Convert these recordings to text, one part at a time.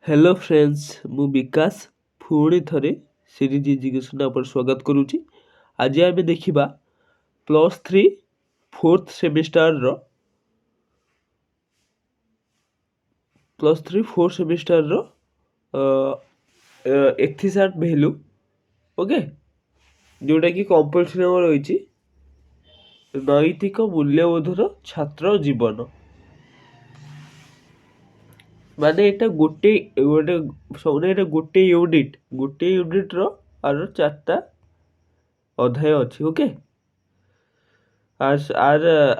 Hello friends, ମୁଁ ବିକାଶ ପୁଣି ଥରେ ସିରିଜ୍ ଏଜୁକେସନ୍ ଆପଣ ସ୍ୱାଗତ କରୁଛି। ଆଜି ଆମେ ଦେଖିବା +3 ଫୋର୍ଥ ସେମିଷ୍ଟାରର ଏଥିସାଟ୍ ଭ୍ୟାଲୁ, ଓକେ, ଯେଉଁଟାକି କମ୍ପଲସରି ଆମର ରହିଛି ନୈତିକ ମୂଲ୍ୟବୋଧର ଛାତ୍ର ଜୀବନ। ମାନେ ଏଇଟା ଗୋଟେ ୟୁନିଟ୍ର ଆର 4ଟା ଅଧ୍ୟାୟ ଅଛି। ଓକେ,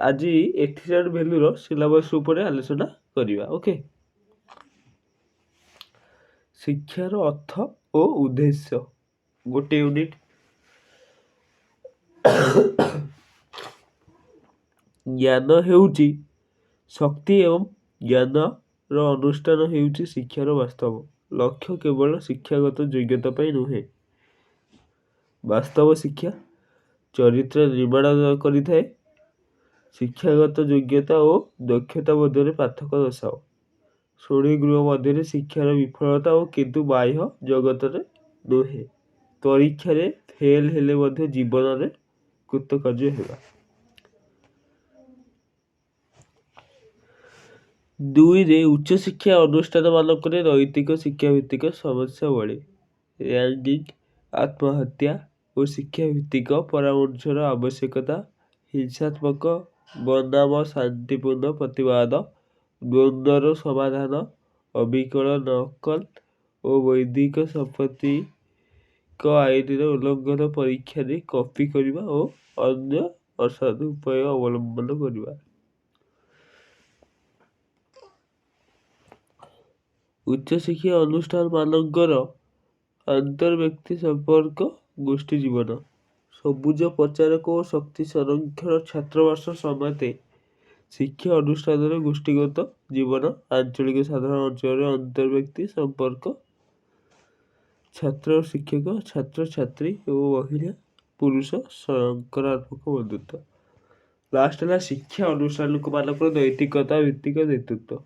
ଆଜି ଏଥିସାଟ୍ ଭ୍ୟାଲୁର ସିଲାବସ୍ ଉପରେ ଆଲୋଚନା କରିବା। ଓକେ, ଶିକ୍ଷାର ଅର୍ଥ ଓ ଉଦ୍ଦେଶ୍ୟ ଗୋଟେ ୟୁନିଟ୍। ଜ୍ଞାନ ହେଉଛି ଶକ୍ତି ଏବଂ ଜ୍ଞାନର ଅନୁଷ୍ଠାନ ହେଉଛି ଶିକ୍ଷାର ବାସ୍ତବ ଲକ୍ଷ୍ୟ। କେବଳ ଶିକ୍ଷାଗତ ଯୋଗ୍ୟତା ପାଇଁ ନୁହେଁ, ବାସ୍ତବ ଶିକ୍ଷା ଚରିତ୍ର ନିର୍ମାଣ କରିଥାଏ। ଶିକ୍ଷାଗତ ଯୋଗ୍ୟତା ଓ ଦକ୍ଷତା ମଧ୍ୟରେ ପାର୍ଥକ୍ୟ ଦର୍ଶାଅ। ଶ୍ରେଣୀ ଗୃହ ମଧ୍ୟରେ ଶିକ୍ଷାର ବିଫଳତା ଓ କିନ୍ତୁ ବାହ୍ୟ ଜଗତରେ ନୁହେଁ। ପରୀକ୍ଷାରେ ଫେଲ୍ ହେଲେ ମଧ୍ୟ ଜୀବନରେ କୃତକାର୍ଯ୍ୟ ହେବା। 2ରେ ଉଚ୍ଚଶିକ୍ଷା ଅନୁଷ୍ଠାନମାନଙ୍କରେ ନୈତିକ ଶିକ୍ଷାଭିତ୍ତିକ ସମସ୍ୟାବଳୀ, ର୍ୟାଗିଂ, ଆତ୍ମହତ୍ୟା ଓ ଶିକ୍ଷାଭିତ୍ତିକ ପରାମର୍ଶର ଆବଶ୍ୟକତା, ହିଂସାତ୍ମକ ବନାମ ଶାନ୍ତିପୂର୍ଣ୍ଣ ପ୍ରତିବାଦ, ଦ୍ୱନ୍ଦ୍ୱର ସମାଧାନ, ଅବିକଳ ନକଲ ଓ ବୌଦ୍ଧିକ ସମ୍ପତ୍ତିକ ଆଇନର ଉଲ୍ଲଂଘନ, ପରୀକ୍ଷାରେ କପି କରିବା ଓ ଅନ୍ୟ ଅସାଧୁ ଉପାୟ ଅବଲମ୍ବନ କରିବା। ଉଚ୍ଚଶିକ୍ଷା ଅନୁଷ୍ଠାନମାନଙ୍କର ଆନ୍ତର୍ବ୍ୟକ୍ତି ସମ୍ପର୍କ, ଗୋଷ୍ଠୀ ଜୀବନ, ସବୁଜ ପ୍ରଚାରକ ଓ ଶକ୍ତି ସଂରକ୍ଷଣ, ଛାତ୍ରାବାସ ସମେତ ଶିକ୍ଷା ଅନୁଷ୍ଠାନର ଗୋଷ୍ଠୀଗତ ଜୀବନ, ଆଞ୍ଚଳିକ ସାଧାରଣ ଅଞ୍ଚଳରେ ଅନ୍ତର୍ବ୍ୟକ୍ତି ସମ୍ପର୍କ, ଛାତ୍ର ଓ ଶିକ୍ଷକ, ଛାତ୍ରଛାତ୍ରୀ ଓ ମହିଳା ପୁରୁଷ ସକାରାତ୍ମକ ବନ୍ଧୁତ୍ୱ। ଲାଷ୍ଟ ହେଲା ଶିକ୍ଷା ଅନୁଷ୍ଠାନମାନଙ୍କର ନୈତିକତା ଭିତ୍ତିକ ନେତୃତ୍ୱ,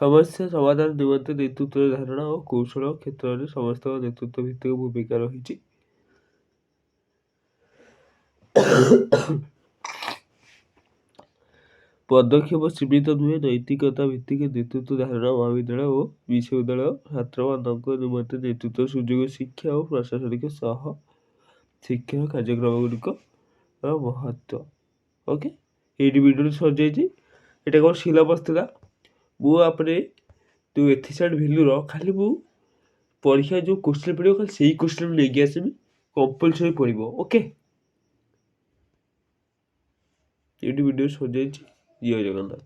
ସମସ୍ୟା ସମାଧାନ ନିମନ୍ତେ ନେତୃତ୍ୱର ଧାରଣା ଓ କୌଶଳ କ୍ଷେତ୍ରରେ ସମସ୍ତଙ୍କ ନେତୃତ୍ୱ ଭିତ୍ତିକ ଭୂମିକା ରହିଛି। ପଦକ୍ଷେପ ସୀମିତ ନୁହେଁ। ନୈତିକତା ଭିତ୍ତିକ ନେତୃତ୍ୱ ଧାରଣା ମହାବିଦ୍ୟାଳୟ ଓ ବିଶ୍ୱବିଦ୍ୟାଳୟ ଛାତ୍ରମାନଙ୍କ ନିମନ୍ତେ ନେତୃତ୍ୱ ସୁଯୋଗ, ଶିକ୍ଷା ଓ ପ୍ରଶାସନିକ ସହ ଶିକ୍ଷଣ କାର୍ଯ୍ୟକ୍ରମଗୁଡ଼ିକର ମହତ୍ତ୍ୱ। ଓକେ, ଏଇଠି ଭିଡ଼ିଓଟି ସରିଯାଇଛି। ଏଇଟା କ'ଣ ସିଲାବସ୍ ଥିଲା। ମୁଁ ଆପରେ ଯେଉଁ ଏଥିସାଟ୍ ଭ୍ୟାଲୁର ଖାଲି ମୁଁ ପରୀକ୍ଷା ଯେଉଁ କୋଶ୍ଚିନ୍ ପଡ଼ିବ ଖାଲି ସେଇ କୋଶ୍ଚିନ୍ ନେଇକି ଆସିବି, କମ୍ପଲସରି ପଡ଼ିବ। ଓକେ, ଏଇଠି ଭିଡ଼ିଓ ସରିଯାଇଛି। ଜୟ ଜଗନ୍ନାଥ।